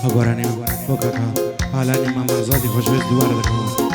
ئەگۆرانێ بۆ کاکە ئالانی مامازادی خۆشوێست دووارە دەکەمەوە.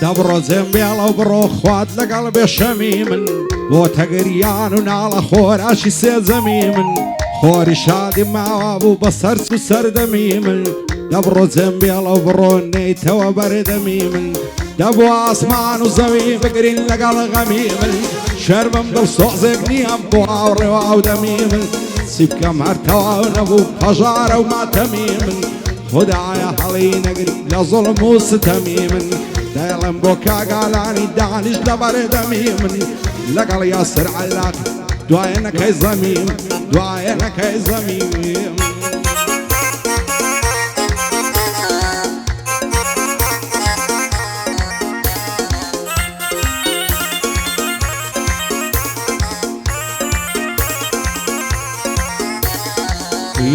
دەبڕۆ جێمبێڵە و بڕۆ خوات لەگەڵ بێشەمی من بۆ تەگەریان و ناڵە خۆراشی سێزەمی من خۆری شادی ماوە بوو بە سەرچ و سەردەمی من دەبڕۆ جێمبێڵە و بڕۆ نەیتەوە بەردەمی من دەبوو ئاسمان و زەوی بگرین لەگەڵ غەمی من شەرمم دڵسۆزێک نییە بۆ ئاوڕێوە ئەودەمی من چی بکەم هەر تەواو نەبوو هەژارە و ماتەمی من خودایە هەڵی نەگری لە زوڵم و ستەمی من دەڵم بۆ کاگالانی دانیش لەبەردەمی من لەگەڵ یاسر عەلاق دوایە نەکەی زەمیم دوایە نەکەی زەمیم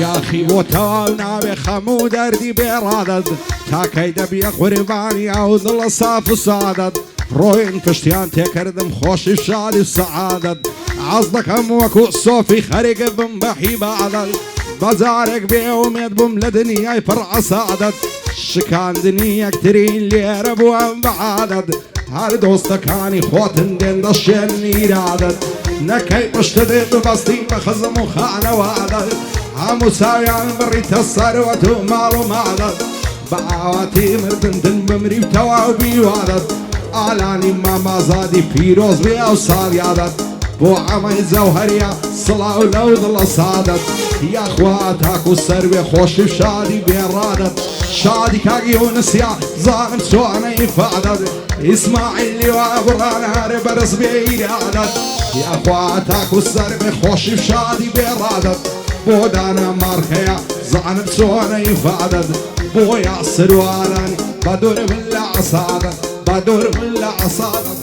یاخی بۆ تەواو ناوێ خەموو دەردی بێڕادەت تاکەی دەبیە قوربانی ئەو دڵە ساف و سادەت ڕۆین پشتیان تێکردم خۆشی شادی و سەعادەت عەز دەکەم وەکو سۆفی خەریک بم بە حیبادەت بەجارێک بێومێد بووم لە دنیای پڕ عەسادەت شکاندنی یەکترین لێرە بووەم بەعادەت هەر دۆستەکانی خۆتن دێن دەشێن ئیرادەت نەکەی پشتە دێت بەستی بە خزم و خانەوادەت هەموو چاویان بڕیتە سەروەت و ماڵ و مادەت بە ئاواتی مردن دن بمری و تەواو بیوادەت ئالانی مامازادی پیرۆز بێ ئەو ساڵیادەت بۆ ئەمەی جەوهەریە سڵاو لەو دڵە سادەت یاخوا تاکو سەروێ خۆشی شادی بێڕادەت شادی کاگی و نسیا زانم چۆنە ئیفادەت ئیسماعیلی وا بڕانە هەرێ بەرز بێ ئیرادەت یاخوا تاکو سەروێ خۆشی شادی بێڕادەت بۆ دانە مارکەیە زانم چۆنە ئیفادەت بۆ یاسر و ئالانی بە دووربن لە عەسادەت بە دووربن لە عەسادەت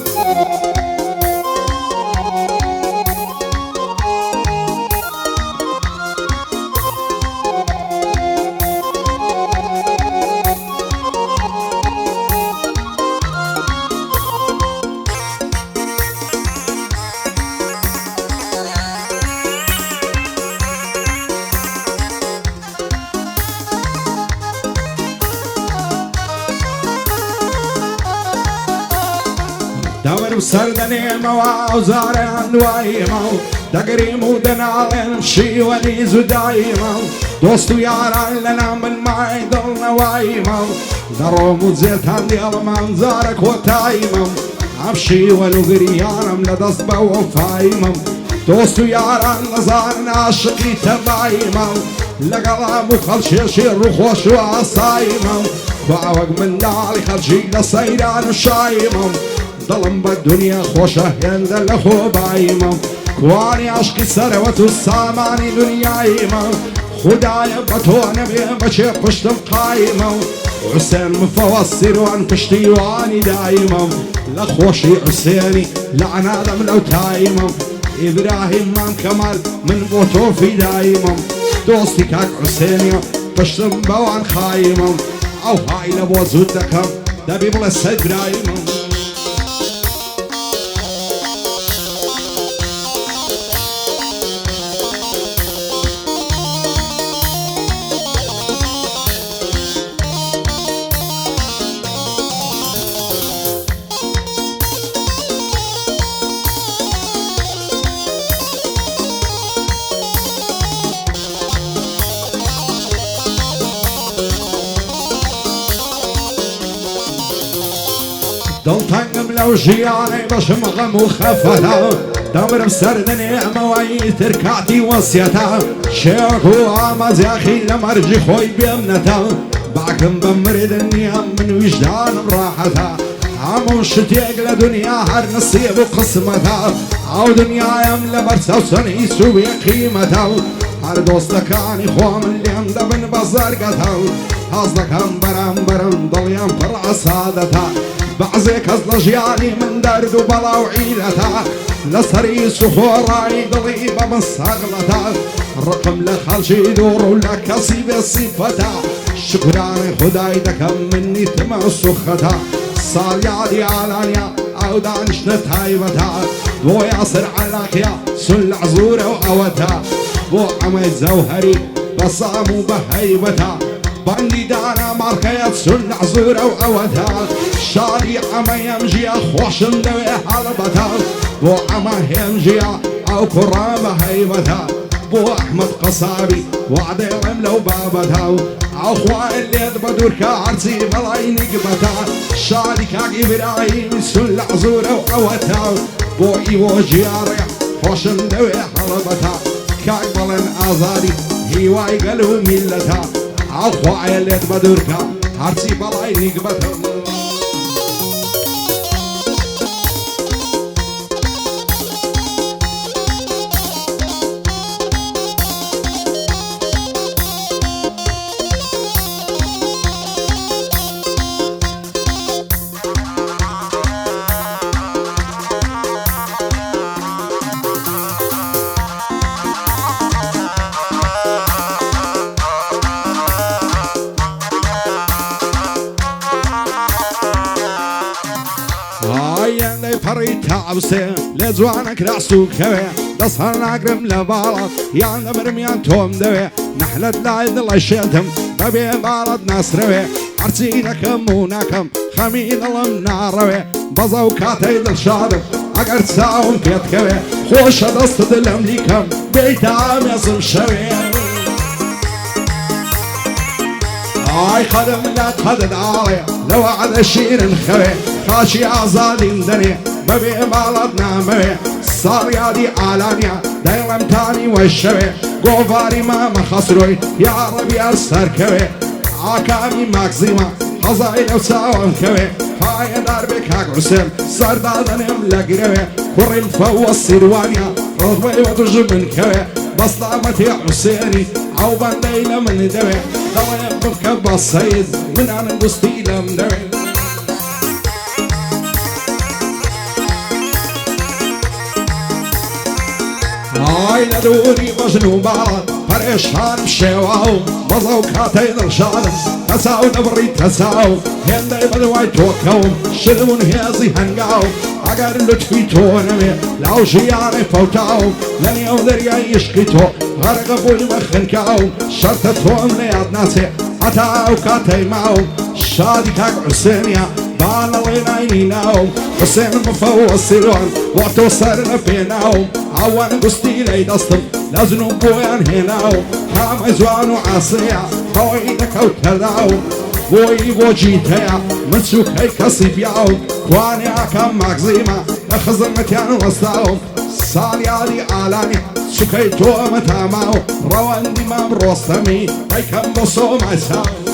دەورم سەردەنێمەوە ئەوزارەیان دواییمە و دەگریم و دەناڵێن شیوەنی زوداییمە و دۆست و یاران لەناو من مای دڵنەواییمە و دەڕۆم و جێتان دێڵەمان زارە کۆتاییمە و ئەم شیوەن و گریانم لەدەست بە وەفاییمە دۆست و یاران نەزانن عاشقی تەباییمە و لەگەڵ هەموو خەڵکێشی ڕووخۆش و ئاساییمە و خواوەک منداڵی خەرجی لە سەیران و شاییمە دڵم بە دنیا خۆشە هێندە لە خۆباییمە کوانی عاشقی سەرەوەت و سامانی دنیاییمە خودایە بە تۆ نەبێ بەچێ پشتم قاییمە حوسێن مفەوەسیروان پشتیوانی داییمە لە خۆشی حوسێنی لەعنادەم لەو تاییمە ئیبراهیم مام کەمال من بۆ تۆ فیداییمە دۆستی کاک حوسێنیە پشتم بەوان خاییمە ئەو های لە بۆ زود دەکەم دەبی بڵێ سەدراییمە دڵتەنگم لەو ژیانەی بەشم غەم و خەفەتە دەبرم سەردەنێمەوەی تر کاتی وەسیەتە شێوەک و ئامەزیاخی لە مەرجی خۆی بێمنەتە باکم بە مردن نییە من ویژدانم ڕاحەتە هەموو شتێک لە دنیا هەر نسیب و قسمەتە ئەو دنیایم لە بەرچەو چەنی سوبێ قیمەتە هەر دۆستەکانی خۆم لێم دەبن بە زەرگەتە هەز دەکەم بەرامبەرم دڵیان پڕ عەسادەتە بەعزێ کەس لە ژیانی من دەرد و بەڵاو عیلەتە لەسەری سوخۆڕایی دڵی بە من سەغڵەتە ڕقم لە خەڵکی دووڕ و لە کەسی بێ سیفەتە شکرانی خودای دەکەم منی تمە سوخەتە ساڵیادی ئالانیا ئەو دانیشتە تایبەتە بۆ یاسر عەلاقیە سون لە عزورە و ئەوەتە بۆ ئەمەی زەوهەری بەسام و بە هەیبەتە بەندی دانا مارکەیەت سون لە عزورە و ئەوەتە شاری ئەمەی ئەمژیە خۆشم دەوێ هەڵبەتە بۆ ئەمە هێنجیە ئەو کوڕە بە هەیبەتە بۆ ئەحمەد قەسابی وعدێڵم لەو بابەتە ئەو خوای لێت بە دوورکە هەرچی بەڵای نیگبەتە شاری کاک ئیبراهیمی سون لە عزورە و ئەوەتە بۆ ئیوە ژیاڕێ خۆشم دەوێ هەڵبەتە کاک بەڵێن ئازاری هیوای گەل و میلەتە ئەو خوای لێت بە دوورکە هەرچی بەڵای نیگبەتە پەڕی تابسێ لێ جوانەک ڕاست و کەوێ دەست هەر ناگرم لە باڵات یان دەبرمیان تۆم دەوێ نەحلت لای دڵی شێتم بەبێ باڵت ناسرەوێ هەرچی دەکەم و ناکەم خەمی دڵم ناڕەوێ بەزە و کاتەی دڵشادم ئەگەر چاوم پێتکەوێ خۆشە دەستت لەم لیکەم بێیتا مێزم شەوێ ئای قەدم لە قەدت ئاڵێ لەوە عەدە شیرن خەوێ خاشی ئازادیم دەنێ بەبێ ماڵات نامەوێ ساڵیادی ئالانیا دەیڵەم تانی وەی شەوێ گۆڤاری مامە خەسرۆی یا ڕەبیار سەرکەوێ ئاکامی ماکزیمە حەزای لەو چاوەم کەوێ پایەدار بێ کاک حوسێن سەردادەنێم لە گرەوێ کوڕیم فەوە سیروانیا ڕۆژبەی بە دوژ من کەوێ بەستامەتی حوسێنی ئەو بەندەی لە من دەوێ دەڵێ بکە بە سەید منانم گوستی لەم دەوێ ئای لە دووری بەژن و باڵات پەرێشان شێواو بەزە و کاتەی دڵشادم کەساو دەبڕی تەساو هێندەی بەدوای تۆکەوم شدون هێزی هەنگاو ئەگەر لوتفی تۆ نەوێ لاو ژیانەی فەوتاو لە نێو دەریای عیشقی تۆ غەرقە بوویمە خنکاو شەرتە تۆم لە یاد ناچێ هەتا ئەو کاتەی ماوم شادی کاک حوسێنیە باڵەڵێ ناینی ناوم حوسێن بفەوە سیرۆن بۆ تۆ سەر لە پێناوم ئەوان گوستی لەی دەستم لە زنوم بۆیان هێناوم کامە جوان و ئاسەیە خەوەی دەکەوتە داوم بۆی بۆ جیتەیە من چووکەی کەسی پیاوم توانێ ئاکام ماگزیمە لە خزمەتیان وەستاوم ساڵیادی ئالانی سوکەی تۆ ئەمە تاماو ڕەوەندی مام ڕۆستەمی دەیکەم بۆ سۆمای چاو